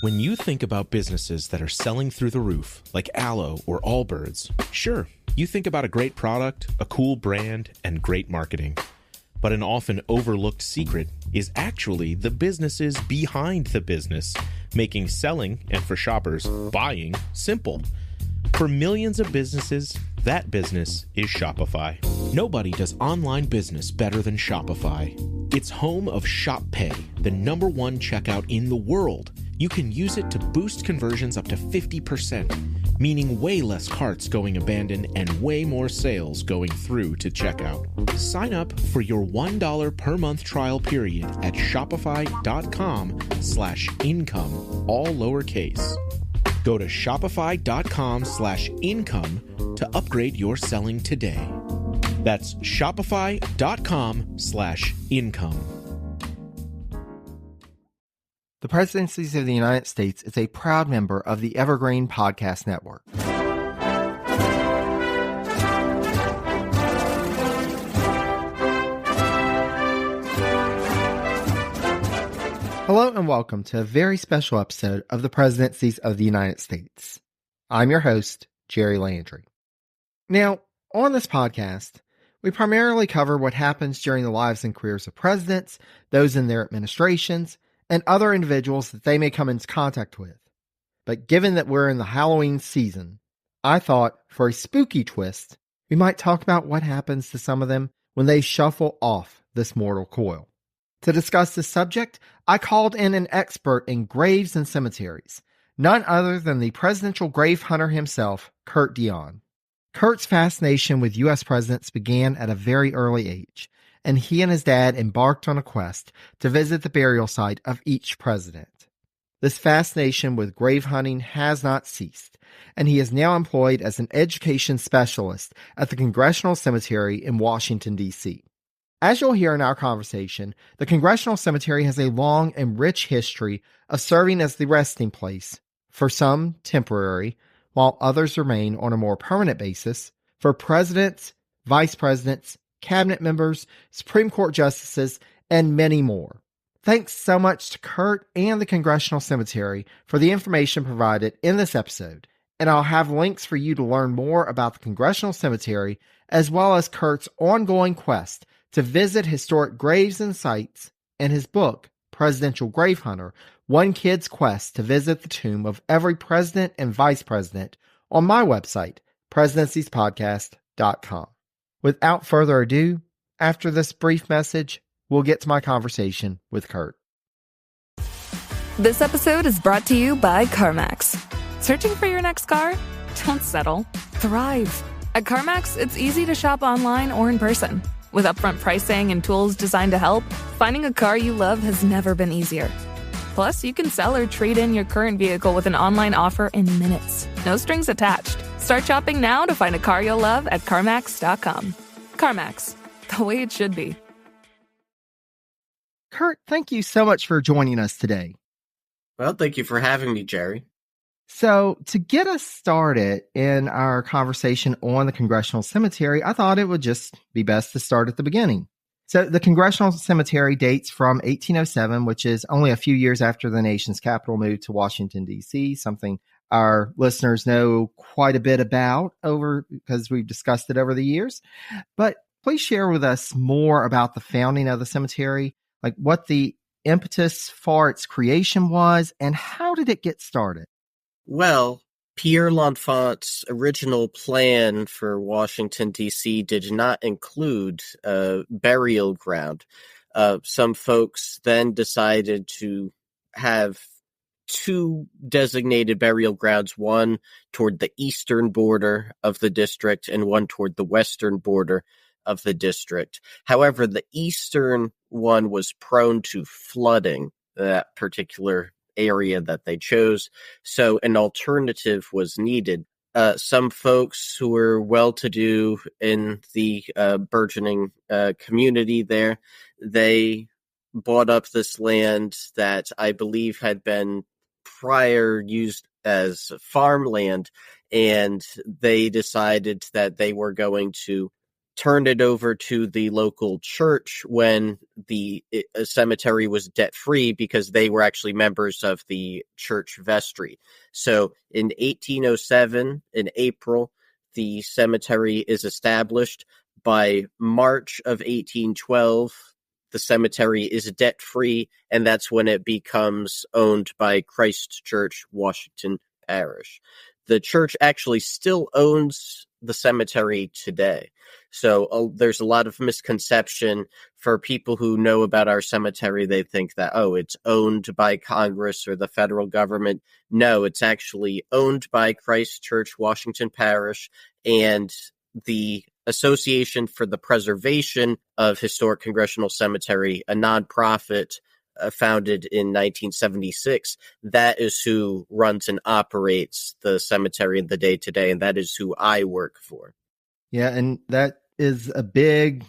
When you think about businesses that are selling through the roof, like Aloe or Allbirds, sure, you think about a great product, a cool brand, and great marketing. But an often overlooked secret is actually the businesses behind the business, making selling, and for shoppers, buying, simple. For millions of businesses, that business is Shopify. Nobody does online business better than Shopify. It's home of Shop Pay, the #1 checkout in the world. You can use it to boost conversions up to 50%, meaning way less carts going abandoned and way more sales going through to checkout. Sign up for your $1 per month trial period at shopify.com/income, all lowercase. Go to shopify.com/income to upgrade your selling today. That's shopify.com/income. The Presidencies of the United States is a proud member of the Evergreen Podcast Network. Hello and welcome to a very special episode of the Presidencies of the United States. I'm your host, Jerry Landry. Now, on this podcast, we primarily cover what happens during the lives and careers of presidents, those in their administrations, and other individuals that they may come into contact with. But given that we're in the Halloween season, I thought for a spooky twist, we might talk about what happens to some of them when they shuffle off this mortal coil. To discuss this subject, I called in an expert in graves and cemeteries, none other than the presidential grave hunter himself, Curt Deion. Curt's fascination with U.S. presidents began at a very early age, and he and his dad embarked on a quest to visit the burial site of each president. This fascination with grave hunting has not ceased, and he is now employed as an education specialist at the Congressional Cemetery in Washington, D.C. As you'll hear in our conversation, the Congressional Cemetery has a long and rich history of serving as the resting place, for some temporary, while others remain on a more permanent basis, for presidents, vice presidents, cabinet members, Supreme Court justices, and many more. Thanks so much to Curt and the Congressional Cemetery for the information provided in this episode, and I'll have links for you to learn more about the Congressional Cemetery as well as Curt's ongoing quest to visit historic graves and sites and his book, Presidential Grave Hunter, One Kid's Quest to Visit the Tomb of Every President and Vice President, on my website, presidenciespodcast.com. Without further ado, after this brief message, we'll get to my conversation with Curt. This episode is brought to you by CarMax. Searching for your next car? Don't settle. Thrive. At CarMax, it's easy to shop online or in person. With upfront pricing and tools designed to help, finding a car you love has never been easier. Plus, you can sell or trade in your current vehicle with an online offer in minutes. No strings attached. Start shopping now to find a car you'll love at CarMax.com. CarMax, the way it should be. Curt, thank you so much for joining us today. Well, thank you for having me, Jerry. So, to get us started in our conversation on the Congressional Cemetery, I thought it would just be best to start at the beginning. So, the Congressional Cemetery dates from 1807, which is only a few years after the nation's capital moved to Washington, D.C., something our listeners know quite a bit about because we've discussed it over the years. But please share with us more about the founding of the cemetery, like what the impetus for its creation was, and how did it get started? Well, Pierre L'Enfant's original plan for Washington, D.C. did not include a burial ground. Some folks then decided to have two designated burial grounds, one toward the eastern border of the district and one toward the western border of the district. However, the eastern one was prone to flooding, that particular area that they chose, so an alternative was needed. Some folks who were well-to-do in the burgeoning community there, they bought up this land that I believe had been prior used as farmland, and they decided that they were going to turned it over to the local church when the cemetery was debt-free because they were actually members of the church vestry. So in 1807, in April, the cemetery is established. By March of 1812, the cemetery is debt-free, and that's when it becomes owned by Christ Church, Washington Parish. The church actually still owns the cemetery today. So there's a lot of misconception for people who know about our cemetery. They think that, it's owned by Congress or the federal government. No, it's actually owned by Christ Church, Washington Parish, and the Association for the Preservation of Historic Congressional Cemetery, a nonprofit founded in 1976. That is who runs and operates the cemetery in the day-to-day, and that is who I work for. Yeah, and that is a big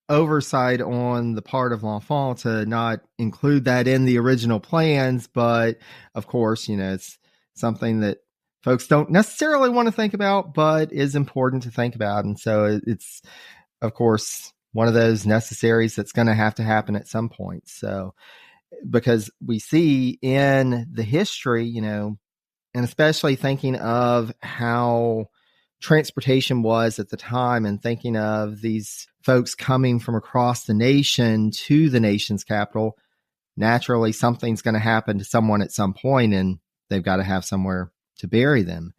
oversight on the part of L'Enfant to not include that in the original plans. But of course, it's something that folks don't necessarily want to think about, but is important to think about. And so it's, of course, one of those necessaries that's going to happen at some point. So, because we see in the history, and especially thinking of how transportation was at the time and thinking of these folks coming from across the nation to the nation's capital, naturally something's going to happen to someone at some point and they've got to have somewhere to bury them.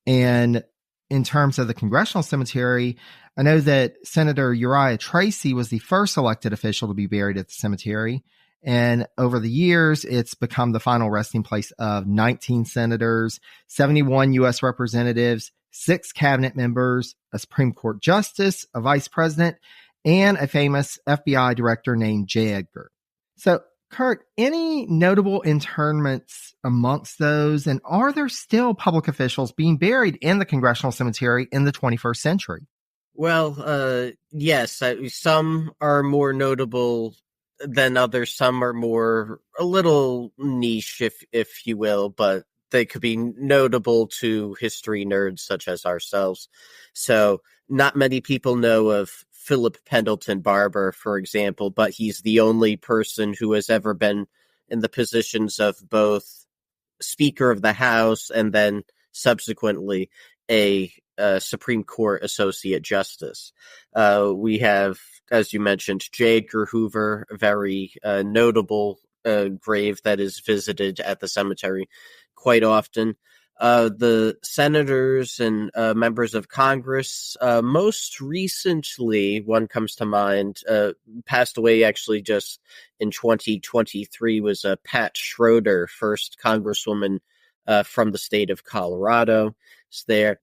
And in terms of the Congressional Cemetery, I know that Senator Uriah Tracy was the first elected official to be buried at the cemetery. And over the years, it's become the final resting place of 19 senators, 71 U.S. representatives, 6 cabinet members, a Supreme Court justice, a vice president, and a famous FBI director named J. Edgar. So, Kurt, any notable interments amongst those? And are there still public officials being buried in the Congressional Cemetery in the 21st century? Well, yes, some are more notable than others. Some are more a little niche, if you will, but they could be notable to history nerds such as ourselves. So not many people know of Philip Pendleton Barber, for example, but he's the only person who has ever been in the positions of both Speaker of the House and then subsequently a Supreme Court Associate Justice. We have, as you mentioned, J. Edgar Hoover, a very notable grave that is visited at the cemetery quite often. The senators and members of Congress, most recently, one comes to mind, passed away actually just in 2023, was Pat Schroeder, first Congresswoman from the state of Colorado. Is there.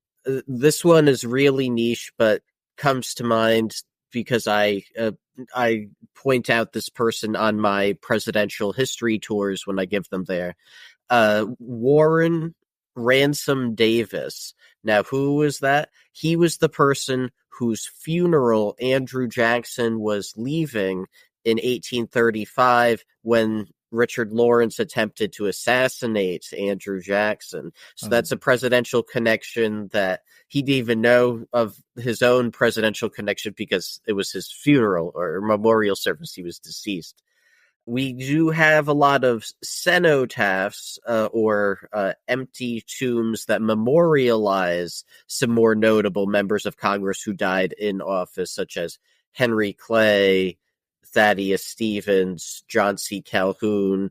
This one is really niche, but comes to mind because I point out this person on my presidential history tours when I give them there. Warren Ransom Davis. Now, who was that? He was the person whose funeral Andrew Jackson was leaving in 1835 when Richard Lawrence attempted to assassinate Andrew Jackson. So that's a presidential connection that he didn't even know of his own presidential connection because it was his funeral or memorial service. He was deceased. We do have a lot of cenotaphs or empty tombs that memorialize some more notable members of Congress who died in office, such as Henry Clay, Thaddeus Stevens, John C. Calhoun,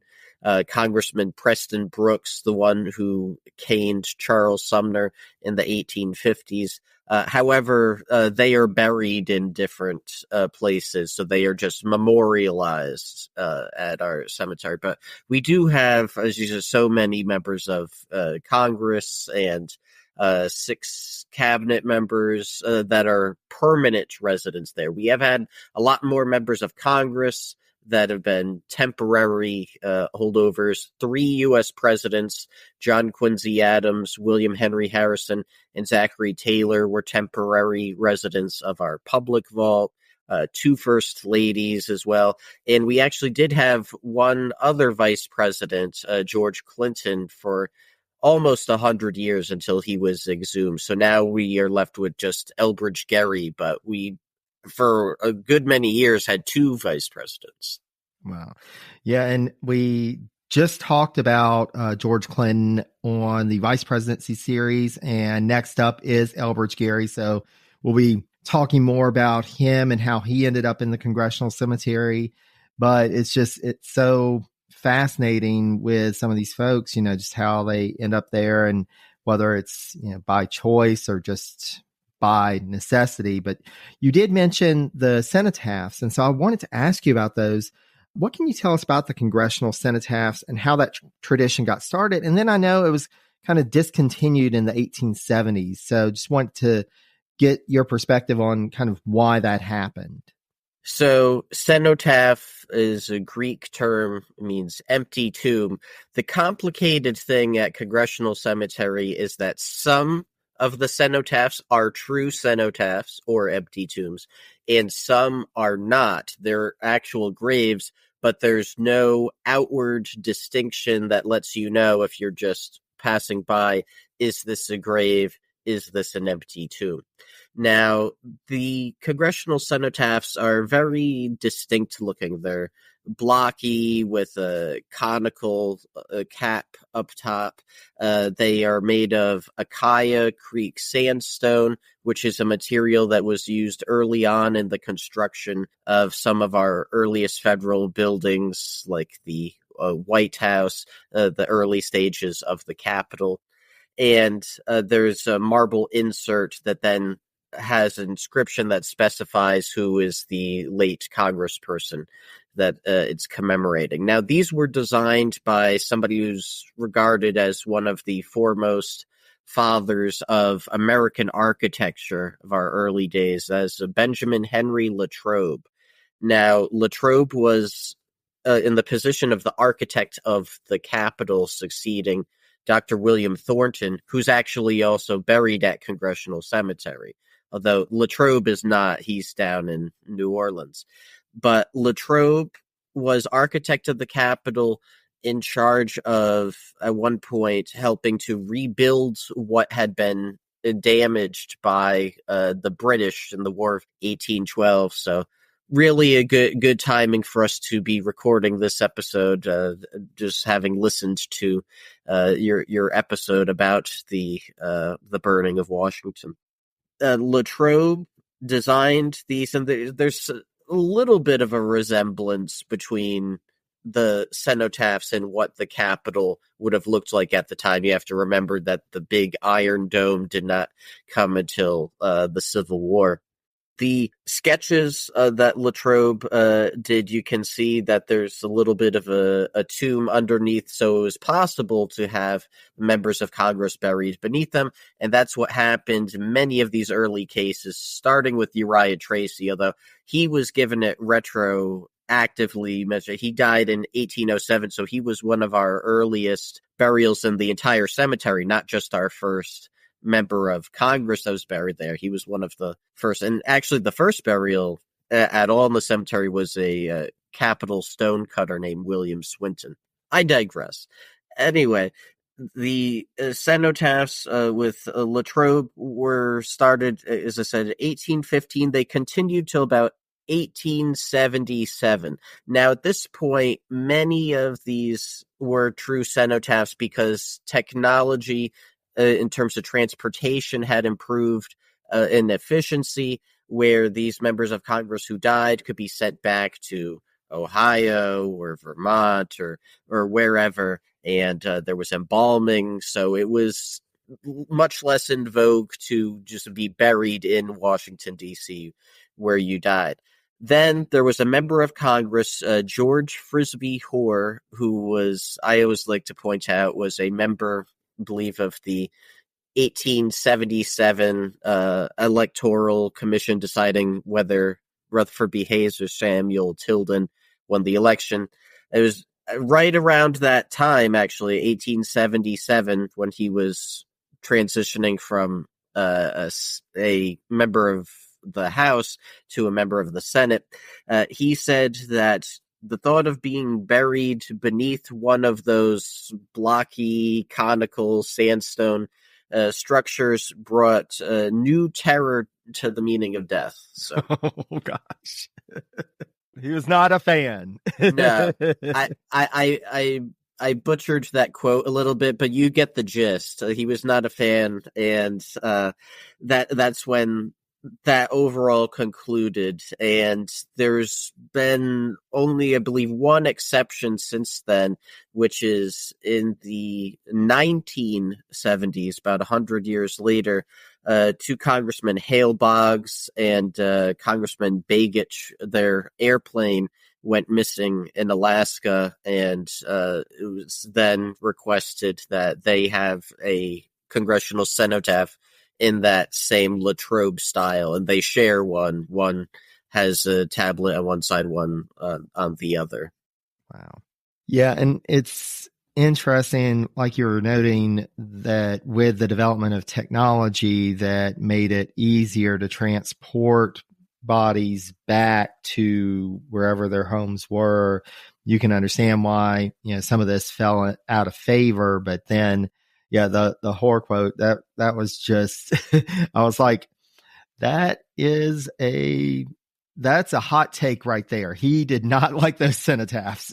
Congressman Preston Brooks, the one who caned Charles Sumner in the 1850s. However, they are buried in different places, so they are just memorialized at our cemetery. But we do have, as you said, so many members of Congress and 6 cabinet members that are permanent residents there. We have had a lot more members of Congress that have been temporary holdovers. 3 U.S. presidents, John Quincy Adams, William Henry Harrison, and Zachary Taylor, were temporary residents of our public vault. 2 first ladies as well. And we actually did have one other vice president, George Clinton, for almost 100 years until he was exhumed. So now we are left with just Elbridge Gerry, but we for a good many years had 2 vice presidents. Wow. Yeah. And we just talked about George Clinton on the vice presidency series. And next up is Elbridge Gerry. So we'll be talking more about him and how he ended up in the Congressional Cemetery. But it's so fascinating with some of these folks, just how they end up there, and whether it's, by choice or just by necessity. But you did mention the cenotaphs. And so I wanted to ask you about those. What can you tell us about the Congressional cenotaphs and how that tradition got started? And then I know it was kind of discontinued in the 1870s. So just want to get your perspective on kind of why that happened. So cenotaph is a Greek term, means empty tomb. The complicated thing at Congressional Cemetery is that some of the cenotaphs are true cenotaphs or empty tombs, and some are not. They're actual graves, but there's no outward distinction that lets you know if you're just passing by, is this a grave? Is this an empty tomb? Now, the Congressional cenotaphs are very distinct looking. They're blocky with a conical cap up top. They are made of Acacia Creek sandstone, which is a material that was used early on in the construction of some of our earliest federal buildings, like the White House, the early stages of the Capitol. And there's a marble insert that then has an inscription that specifies who is the late congressperson that it's commemorating. Now, these were designed by somebody who's regarded as one of the foremost fathers of American architecture of our early days, as Benjamin Henry Latrobe. Now, Latrobe was in the position of the architect of the Capitol, succeeding Dr. William Thornton, who's actually also buried at Congressional Cemetery. Although Latrobe is not, he's down in New Orleans. But Latrobe was architect of the Capitol, in charge of, at one point, helping to rebuild what had been damaged by the British in the War of 1812. So really a good timing for us to be recording this episode, just having listened to your episode about the burning of Washington. Latrobe designed these, and there's a little bit of a resemblance between the cenotaphs and what the Capitol would have looked like at the time. You have to remember that the big Iron Dome did not come until the Civil War. The sketches that Latrobe did, you can see that there's a little bit of a tomb underneath, so it was possible to have members of Congress buried beneath them, and that's what happened in many of these early cases, starting with Uriah Tracy, although he was given it retroactively measured. He died in 1807, so he was one of our earliest burials in the entire cemetery, not just our first member of Congress that was buried there. He was one of the first, and actually the first burial at all in the cemetery was a Capitol stonecutter named William Swinton. I digress. Anyway, the cenotaphs with Latrobe were started, as I said, 1815. They continued till about 1877. Now, at this point, many of these were true cenotaphs because technology in terms of transportation had improved in efficiency, where these members of Congress who died could be sent back to Ohio or Vermont or wherever, and there was embalming, so it was much less in vogue to just be buried in Washington, D.C., where you died. Then there was a member of Congress, George Frisbee Hoar, who was, I always like to point out, was a member, I believe, of the 1877 Electoral Commission deciding whether Rutherford B. Hayes or Samuel Tilden won the election. It was right around that time, actually, 1877, when he was transitioning from a member of the House to a member of the Senate. He said that the thought of being buried beneath one of those blocky, conical sandstone structures brought new terror to the meaning of death. So, oh gosh, he was not a fan. no, I butchered that quote a little bit, but you get the gist. He was not a fan, and that's when that overall concluded. And there's been only, I believe, one exception since then, which is in the 1970s, about 100 years later. Two Congressmen, Hale Boggs and Congressman Begich, their airplane went missing in Alaska, and it was then requested that they have a congressional cenotaph in that same Latrobe style, and they share one. One has a tablet on one side, one on the other. Wow. Yeah, and it's interesting, like you were noting, that with the development of technology that made it easier to transport bodies back to wherever their homes were, you can understand why, some of this fell out of favor. But then, yeah, the horror quote, that was just, I was like, that's a hot take right there. He did not like those cenotaphs.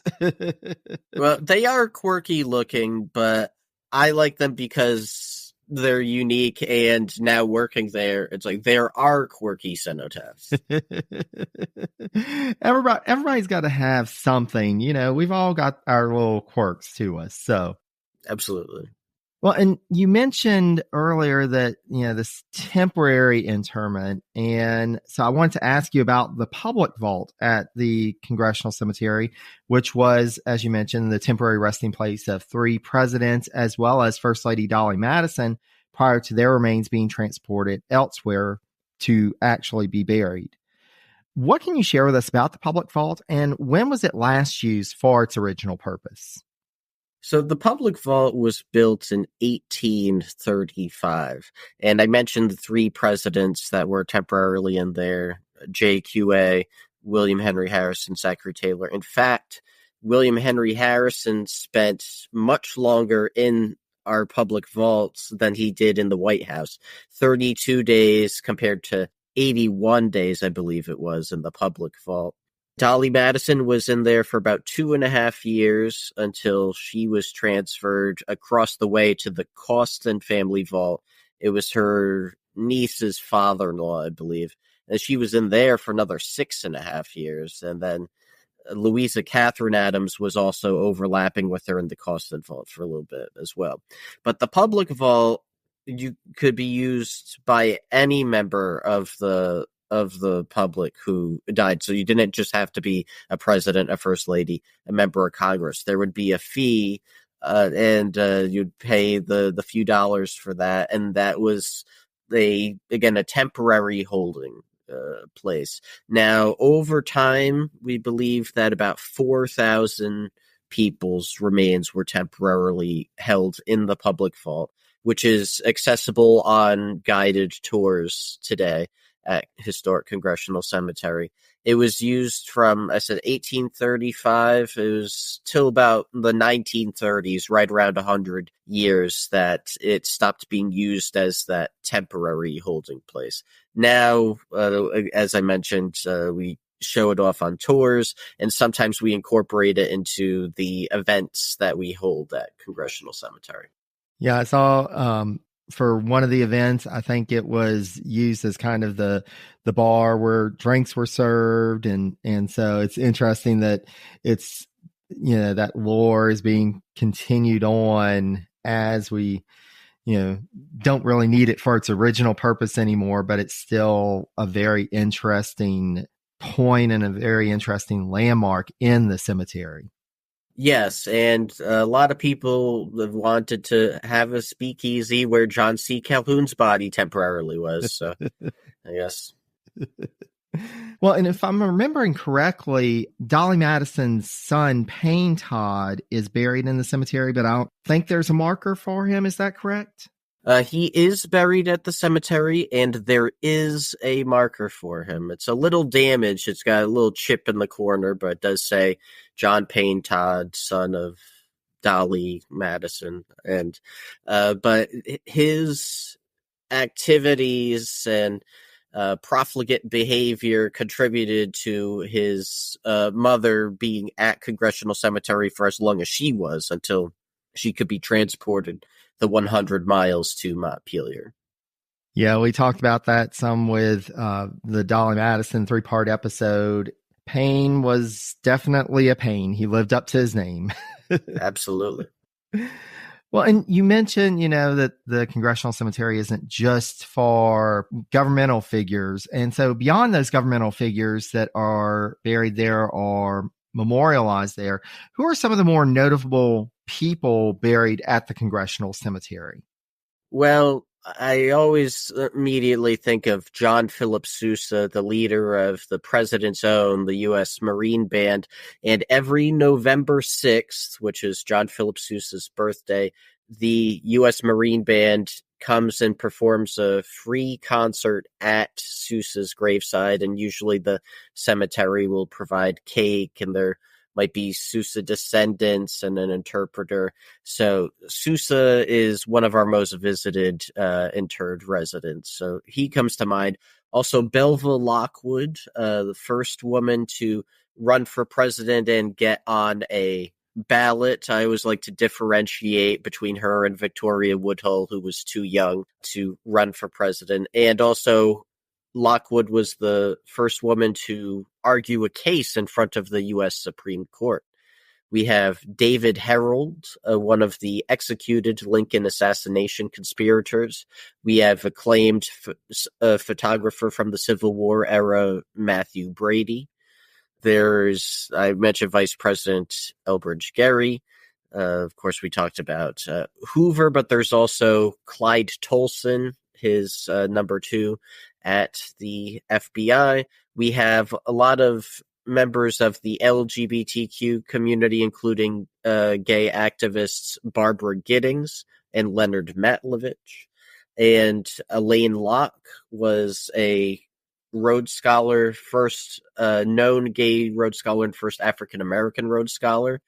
Well, they are quirky looking, but I like them because they're unique, and now working there, it's like there are quirky cenotaphs. Everybody's got to have something, we've all got our little quirks to us. So absolutely. Well, and you mentioned earlier that, this temporary interment. And so I wanted to ask you about the public vault at the Congressional Cemetery, which was, as you mentioned, the temporary resting place of 3 presidents, as well as First Lady Dolly Madison, prior to their remains being transported elsewhere to actually be buried. What can you share with us about the public vault, and when was it last used for its original purpose? So the public vault was built in 1835, and I mentioned the 3 presidents that were temporarily in there, JQA, William Henry Harrison, Zachary Taylor. In fact, William Henry Harrison spent much longer in our public vaults than he did in the White House, 32 days compared to 81 days, I believe it was, in the public vault. Dolly Madison was in there for about 2.5 years until she was transferred across the way to the Costin family vault. It was her niece's father-in-law, I believe. And she was in there for another 6.5 years. And then Louisa Catherine Adams was also overlapping with her in the Costin vault for a little bit as well. But the public vault, you could be used by any member of the public who died. So you didn't just have to be a president, a first lady, a member of Congress. There would be a fee, and you'd pay the few dollars for that. And that was a temporary holding place. Now, over time, we believe that about 4,000 people's remains were temporarily held in the public vault, which is accessible on guided tours today at historic Congressional Cemetery. It was used from, 1835. It was till about the 1930s, right around 100 years, that it stopped being used as that temporary holding place. Now, as I mentioned, we show it off on tours, and sometimes we incorporate it into the events that we hold at Congressional Cemetery. Yeah, I saw for one of the events, I think it was used as kind of the bar where drinks were served. And so it's interesting that it's, that lore is being continued on as we, don't really need it for its original purpose anymore, but it's still a very interesting point and a very interesting landmark in the cemetery. Yes, and a lot of people have wanted to have a speakeasy where John C. Calhoun's body temporarily was, so I guess. Well, and if I'm remembering correctly, Dolly Madison's son, Payne Todd, is buried in the cemetery, but I don't think there's a marker for him. Is that correct? He is buried at the cemetery, and there is a marker for him. It's a little damaged. It's got a little chip in the corner, but it does say John Payne Todd, son of Dolly Madison. And but his activities and profligate behavior contributed to his mother being at Congressional Cemetery for as long as she was, until she could be transported the 100 miles to Montpelier. Yeah, we talked about that some with the Dolly Madison 3-part episode. Pain was definitely a pain. He lived up to his name. Absolutely. Well, and you mentioned, that the Congressional Cemetery isn't just for governmental figures. And so beyond those governmental figures that are buried there or memorialized there, who are some of the more notable people buried at the Congressional Cemetery? Well, I always immediately think of John Philip Sousa, the leader of the President's Own, the U.S. Marine Band. And every November 6th, which is John Philip Sousa's birthday, the U.S. Marine Band comes and performs a free concert at Sousa's graveside. And usually the cemetery will provide cake, and there might be Sousa descendants and an interpreter. So Sousa is one of our most visited interred residents. So he comes to mind. Also, Belva Lockwood, the first woman to run for president and get on a ballot. I always like to differentiate between her and Victoria Woodhull, who was too young to run for president. And also, Lockwood was the first woman to argue a case in front of the U.S. Supreme Court. We have David Herold, one of the executed Lincoln assassination conspirators. We have acclaimed photographer from the Civil War era, Matthew Brady. I mentioned Vice President Elbridge Gerry. Of course, we talked about Hoover, but there's also Clyde Tolson, his number 2 at the FBI. We have a lot of members of the LGBTQ community, including gay activists Barbara Giddings and Leonard Matlovich. And Elaine Locke was a Rhodes Scholar, first known gay Rhodes Scholar and first African-American Rhodes Scholar.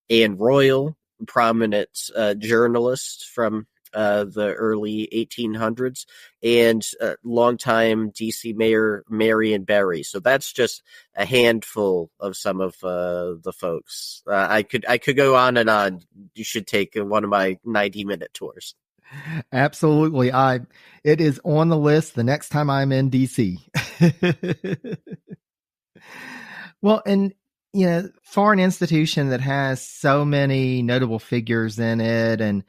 Anne Royal, prominent journalist from the early 1800s, and longtime D.C. Mayor Marion Barry. So that's just a handful of some of the folks. I could go on and on. You should take one of my 90-minute tours. Absolutely. It is on the list the next time I'm in DC. Well, and for an institution that has so many notable figures in it and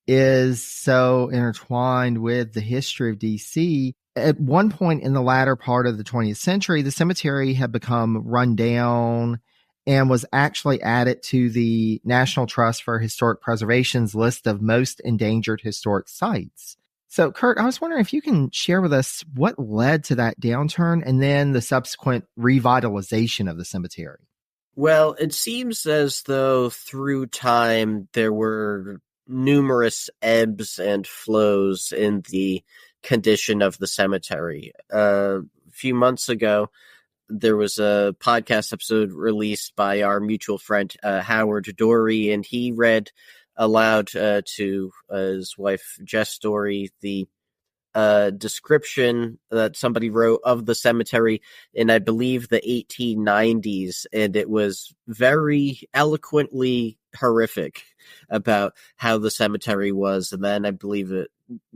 is so intertwined with the history of DC, at one point in the latter part of the 20th century, the cemetery had become run down and was actually added to the National Trust for Historic Preservation's list of most endangered historic sites. So, Kurt, I was wondering if you can share with us what led to that downturn and then the subsequent revitalization of the cemetery. Well, it seems as though through time there were numerous ebbs and flows in the condition of the cemetery. A few months ago, there was a podcast episode released by our mutual friend, Howard Dory, and he read aloud to his wife, Jess Dory, the description that somebody wrote of the cemetery in, I believe, the 1890s, and it was very eloquently horrific about how the cemetery was. And then I believe it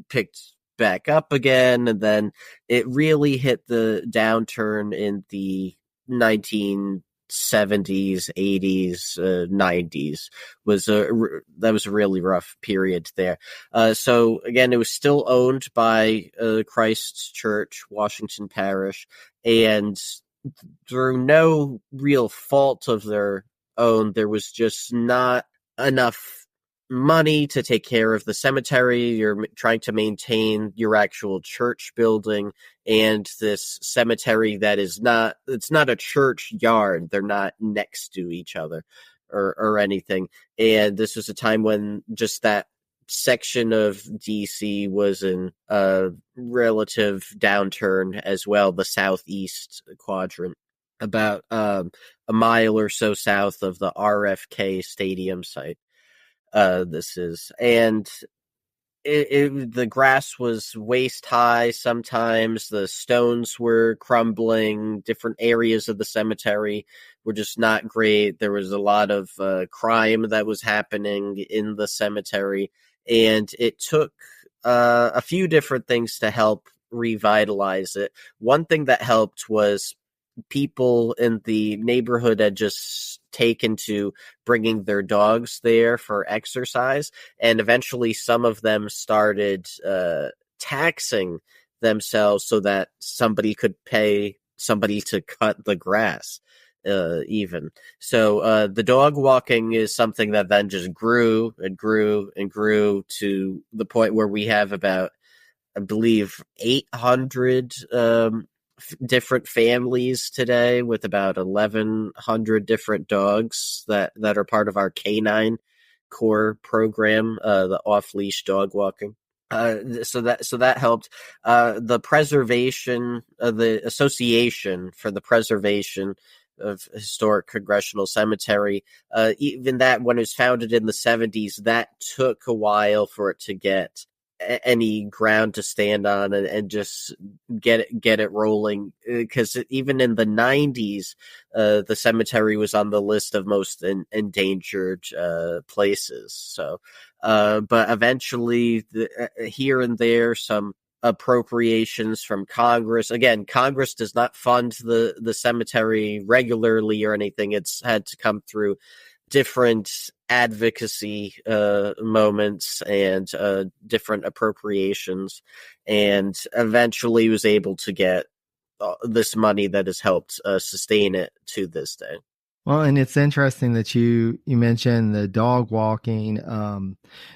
picked back up again, and then it really hit the downturn in the 1970s, 80s, 90s. That was a really rough period there. So again, it was still owned by Christ Church, Washington Parish, and through no real fault of their own, there was just not enough money to take care of the cemetery. You're trying to maintain your actual church building and this cemetery that it's not a church yard. They're not next to each other or anything. And this was a time when just that section of DC was in a relative downturn as well, the southeast quadrant, about a mile or so south of the RFK Stadium site. And the grass was waist high. Sometimes the stones were crumbling. Different areas of the cemetery were just not great. There was a lot of crime that was happening in the cemetery, and it took a few different things to help revitalize it. One thing that helped was people in the neighborhood had just taken to bringing their dogs there for exercise, and eventually some of them started taxing themselves so that somebody could pay somebody to cut the grass. Even so, the dog walking is something that then just grew and grew and grew to the point where we have about, I believe, 800 different families today, with about 1,100 different dogs that are part of our canine core program, the off-leash dog walking. So that helped. The preservation, the Association for the Preservation of Historic Congressional Cemetery, even that, when it was founded in the 70s, that took a while for it to get any ground to stand on and just get it rolling, because even in the 90s the cemetery was on the list of most endangered places. So but eventually here and there some appropriations from Congress. Again, Congress does not fund the cemetery regularly or anything. It's had to come through different advocacy moments and different appropriations, and eventually was able to get this money that has helped sustain it to this day. Well, and it's interesting that you mentioned the dog walking.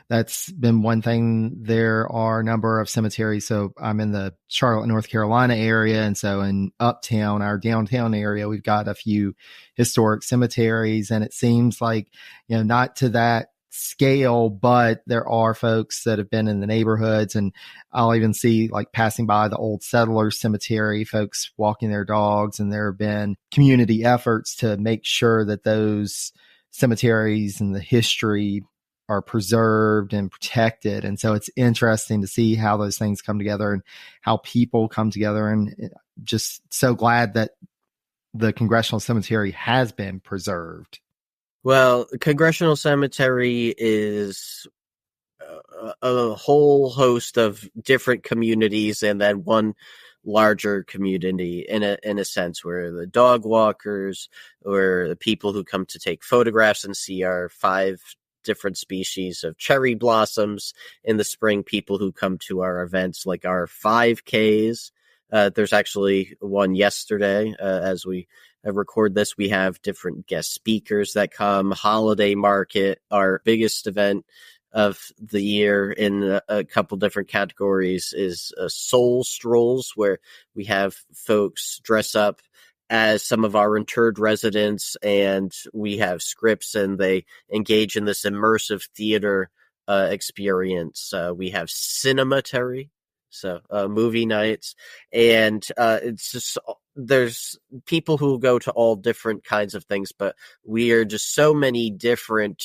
That's been one thing. There are a number of cemeteries. So I'm in the Charlotte, North Carolina area. And so in Uptown, our downtown area, we've got a few historic cemeteries. And it seems like, not to that scale, but there are folks that have been in the neighborhoods, and I'll even see, like, passing by the old settlers cemetery, folks walking their dogs, and there have been community efforts to make sure that those cemeteries and the history are preserved and protected. And so it's interesting to see how those things come together and how people come together, and just so glad that the Congressional Cemetery has been preserved. Well, Congressional Cemetery is a whole host of different communities, and then one larger community in a sense, where the dog walkers or the people who come to take photographs and see our 5 different species of cherry blossoms in the spring, people who come to our events like our 5Ks. There's actually one yesterday. As we record this, we have different guest speakers that come. Holiday Market, our biggest event of the year in a couple different categories, is Soul Strolls, where we have folks dress up as some of our interred residents, and we have scripts, and they engage in this immersive theater experience. We have Cinematary, so movie nights, and it's just, there's people who go to all different kinds of things, but we are just so many different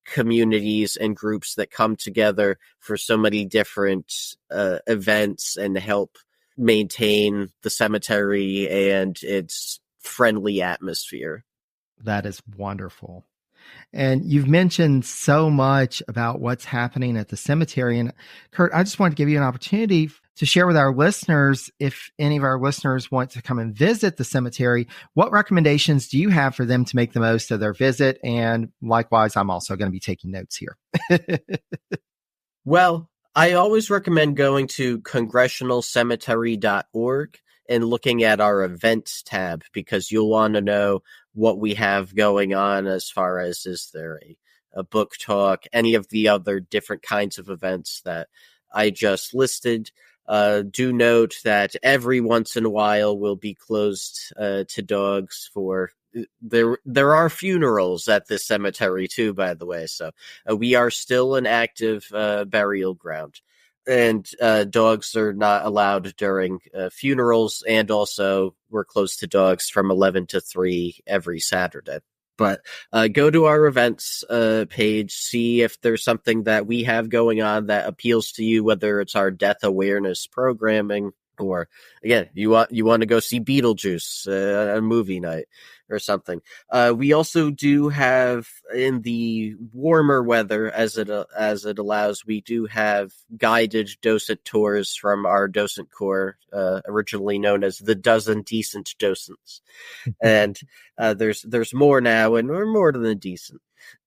communities and groups that come together for so many different events and help maintain the cemetery and its friendly atmosphere. That is wonderful. And you've mentioned so much about what's happening at the cemetery. And Kurt, I just want to give you an opportunity to share with our listeners, if any of our listeners want to come and visit the cemetery, what recommendations do you have for them to make the most of their visit? And likewise, I'm also going to be taking notes here. Well, I always recommend going to congressionalcemetery.org and looking at our events tab, because you'll want to know what we have going on as far as, is there a book talk, any of the other different kinds of events that I just listed. Do note that every once in a while we'll be closed to dogs for there are funerals at this cemetery too, by the way. So we are still an active burial ground, and dogs are not allowed during funerals, and also we're closed to dogs from 11 to 3 every Saturday. But go to our events page, see if there's something that we have going on that appeals to you, whether it's our death awareness programming, or again, you want to go see Beetlejuice, a movie night or something. We also do have, in the warmer weather, as it allows, we do have guided docent tours from our docent corps, originally known as the Dozen Decent Docents. And there's more now, and we're more than decent.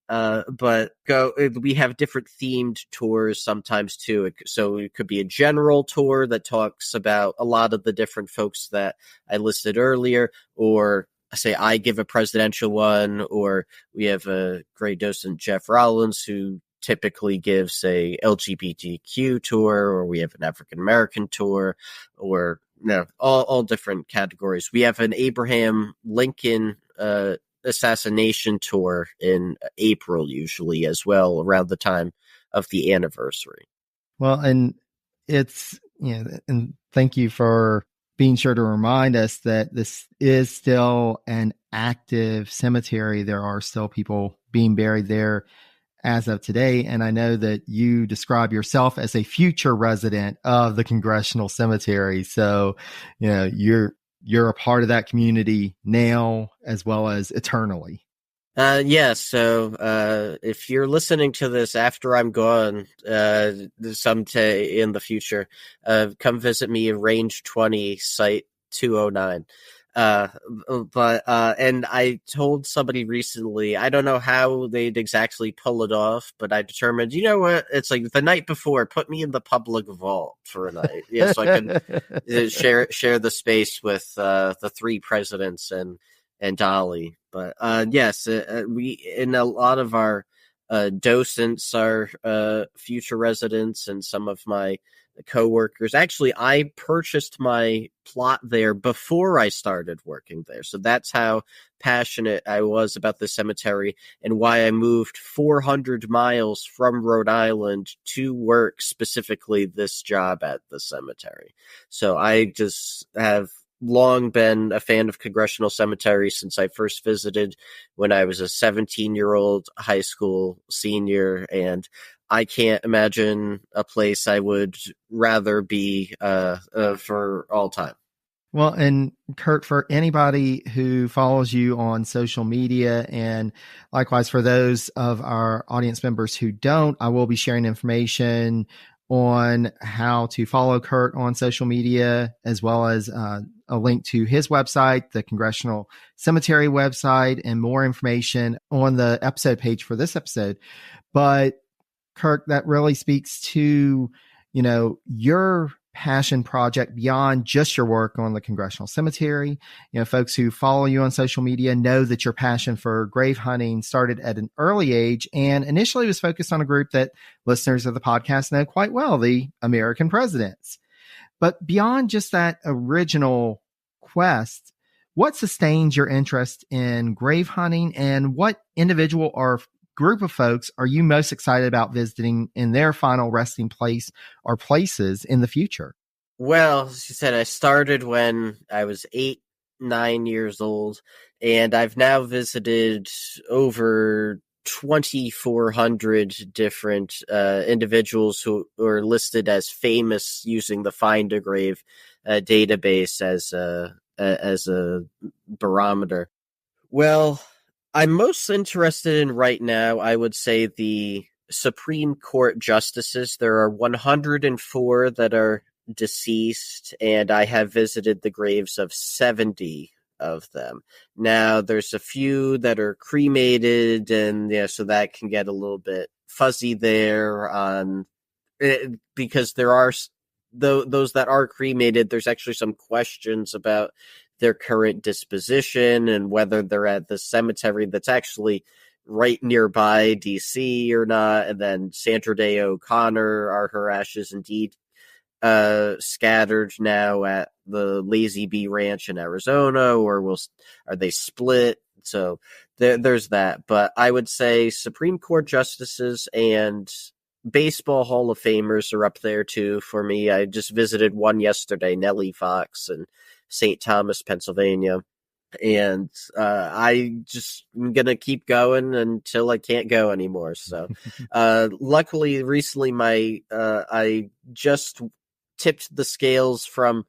But we have different themed tours sometimes too. So it could be a general tour that talks about a lot of the different folks that I listed earlier, or say I give a presidential one, or we have a great docent, Jeff Rollins, who typically gives a LGBTQ tour, or we have an African American tour, or all different categories. We have an Abraham Lincoln assassination tour in April, usually as well, around the time of the anniversary. Well, and it's, and thank you for being sure to remind us that this is still an active cemetery. There are still people being buried there as of today. And I know that you describe yourself as a future resident of the Congressional Cemetery. So, you're a part of that community now as well as eternally. Yes. So, if you're listening to this after I'm gone, someday in the future, come visit me at Range 20, Site 209. And I told somebody recently, I don't know how they'd exactly pull it off, but I determined, you know what? It's like the night before, put me in the public vault for a night. Yeah. So I can share the space with, the three presidents and Dolly. But, yes, we, in a lot of our, docents are, future residents, and some of my coworkers. Actually, I purchased my plot there before I started working there. So that's how passionate I was about the cemetery, and why I moved 400 miles from Rhode Island to work specifically this job at the cemetery. So I just have long been a fan of Congressional Cemetery since I first visited when I was a 17-year-old high school senior, and I can't imagine a place I would rather be for all time. Well, and Kurt, for anybody who follows you on social media, and likewise for those of our audience members who don't, I will be sharing information on how to follow Kurt on social media, as well as a link to his website, the Congressional Cemetery website, and more information on the episode page for this episode. But Kirk, that really speaks to, your passion project beyond just your work on the Congressional Cemetery. Folks who follow you on social media know that your passion for grave hunting started at an early age, and initially was focused on a group that listeners of the podcast know quite well, the American presidents. But beyond just that original quest, what sustains your interest in grave hunting, and what individual or group of folks are you most excited about visiting in their final resting place or places in the future? Well, as you said, I started when I was 9 years old, and I've now visited over 2,400 different individuals who are listed as famous using the Find a Grave database as a barometer. Well, I'm most interested in right now, I would say, the Supreme Court justices. There are 104 that are deceased, and I have visited the graves of 70 of them. Now, there's a few that are cremated, and so that can get a little bit fuzzy there on because there are those that are cremated. There's actually some questions about their current disposition and whether they're at the cemetery that's actually right nearby DC or not. And then Sandra Day O'Connor, are her ashes indeed scattered now at the Lazy Bee Ranch in Arizona, or are they split? So there's that. But I would say Supreme Court justices and Baseball Hall of Famers are up there too for me. I just visited one yesterday, Nellie Fox, in St. Thomas, Pennsylvania. And I just am gonna keep going until I can't go anymore. So, luckily, recently, I just tipped the scales from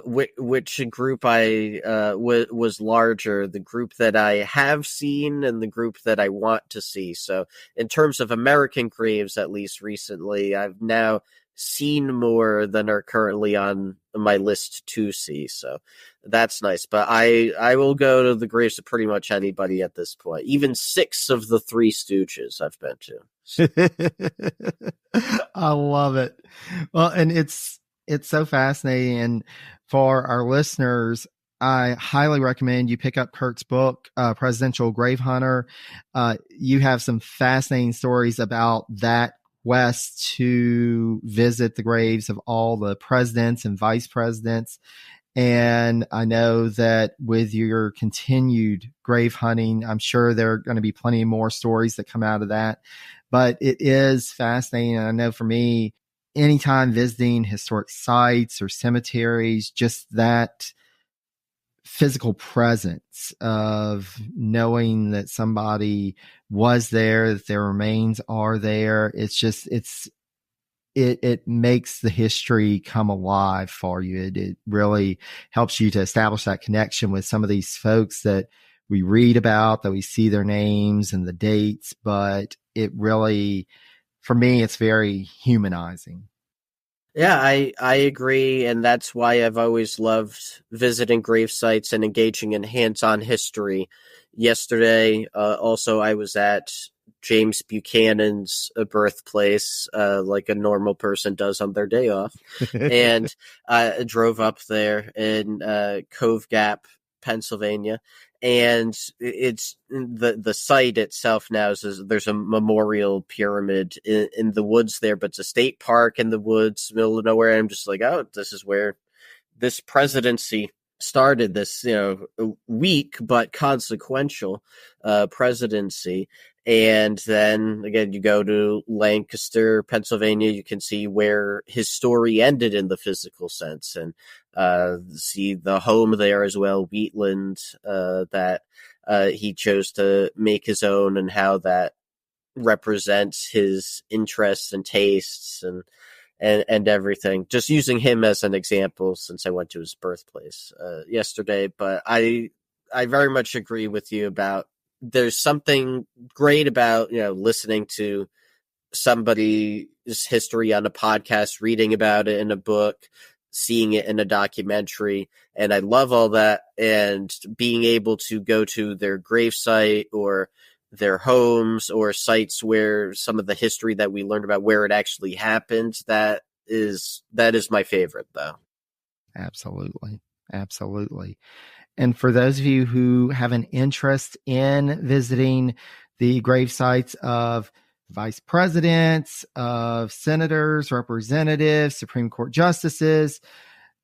which group I was larger, the group that I have seen and the group that I want to see. So, in terms of American graves, at least recently, I've now seen more than are currently on my list to see. So that's nice. But I will go to the graves of pretty much anybody at this point. Even 6 of the Three Stooges I've been to. I love it. Well, and it's so fascinating. And for our listeners, I highly recommend you pick up Kurt's book, Presidential Grave Hunter. You have some fascinating stories about that quest to visit the graves of all the presidents and vice presidents. And I know that with your continued grave hunting, I'm sure there are going to be plenty more stories that come out of that. But it is fascinating. And I know for me, anytime visiting historic sites or cemeteries, just that physical presence of knowing that somebody was there, that their remains are there. It makes the history come alive for you. It really helps you to establish that connection with some of these folks that we read about, that we see their names and the dates, but it really, for me, it's very humanizing. Yeah, I agree, and that's why I've always loved visiting grave sites and engaging in hands-on history. Yesterday, also, I was at James Buchanan's birthplace, like a normal person does on their day off, and I drove up there in Cove Gap, Pennsylvania. And it's the site itself now there's a memorial pyramid in the woods there, but it's a state park in the woods, middle of nowhere. I'm just like, oh, this is where this presidency started, this, weak but consequential presidency. And then again, you go to Lancaster, Pennsylvania, you can see where his story ended in the physical sense, and see the home there as well, Wheatland, that he chose to make his own, and how that represents his interests and tastes and everything. Just using him as an example, since I went to his birthplace yesterday. But I very much agree with you about, there's something great about, listening to somebody's history on a podcast, reading about it in a book, seeing it in a documentary. And I love all that. And being able to go to their gravesite or their homes or sites where some of the history that we learned about, where it actually happened, that is my favorite, though. Absolutely. Absolutely. And for those of you who have an interest in visiting the grave sites of vice presidents, of senators, representatives, Supreme Court justices,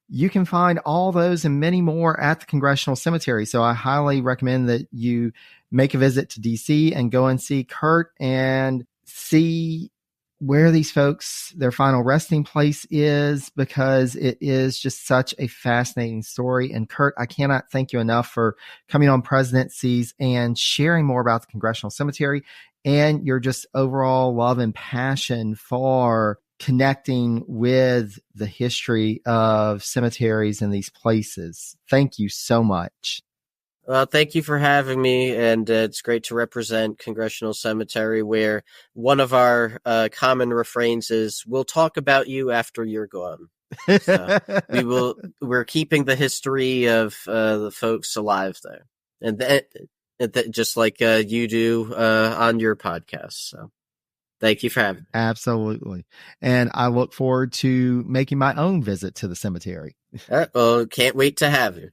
you can find all those and many more at the Congressional Cemetery. So I highly recommend that you make a visit to DC and go and see Kurt and see where these folks, their final resting place is, because it is just such a fascinating story. And Kurt, I cannot thank you enough for coming on Presidencies and sharing more about the Congressional Cemetery and your just overall love and passion for connecting with the history of cemeteries and these places. Thank you so much. Well, thank you for having me, and it's great to represent Congressional Cemetery, where one of our common refrains is, "We'll talk about you after you're gone." So we're keeping the history of the folks alive there, and that just like you do on your podcast. So thank you for having me. Absolutely. And I look forward to making my own visit to the cemetery. Well, can't wait to have you.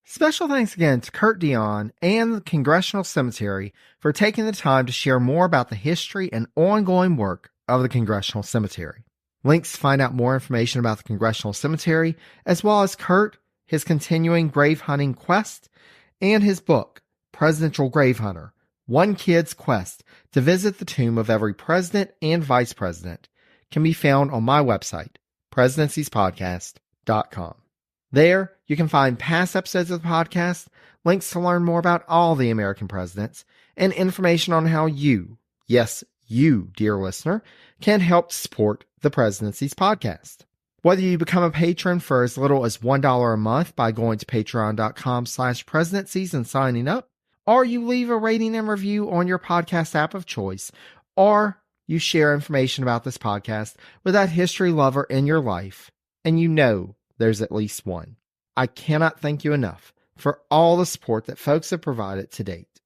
Special thanks again to Kurt Deion and the Congressional Cemetery for taking the time to share more about the history and ongoing work of the Congressional Cemetery. Links to find out more information about the Congressional Cemetery, as well as Kurt, his continuing grave hunting quest, and his book, Presidential Grave Hunter, One Kid's Quest to Visit the Tomb of Every President and Vice President, can be found on my website, presidentiespodcast.com. There, you can find past episodes of the podcast, links to learn more about all the American presidents, and information on how you, yes, you, dear listener, can help support the Presidency's podcast. Whether you become a patron for as little as $1 a month by going to patreon.com/presidencies and signing up, or you leave a rating and review on your podcast app of choice, or you share information about this podcast with that history lover in your life, and you know there's at least one. I cannot thank you enough for all the support that folks have provided to date.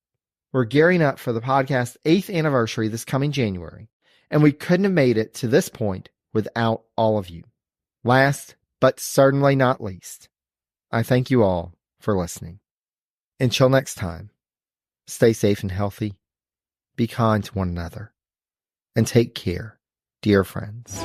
We're gearing up for the podcast's 8th anniversary this coming January, and we couldn't have made it to this point without all of you. Last, but certainly not least, I thank you all for listening. Until next time, stay safe and healthy, be kind to one another, and take care, dear friends.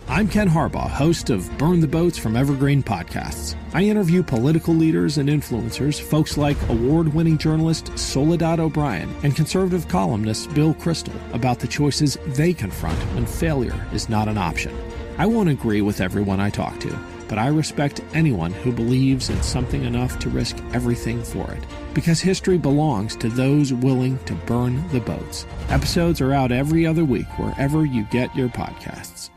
I'm Ken Harbaugh, host of Burn the Boats from Evergreen Podcasts. I interview political leaders and influencers, folks like award-winning journalist Soledad O'Brien and conservative columnist Bill Kristol, about the choices they confront when failure is not an option. I won't agree with everyone I talk to, but I respect anyone who believes in something enough to risk everything for it. Because history belongs to those willing to burn the boats. Episodes are out every other week wherever you get your podcasts.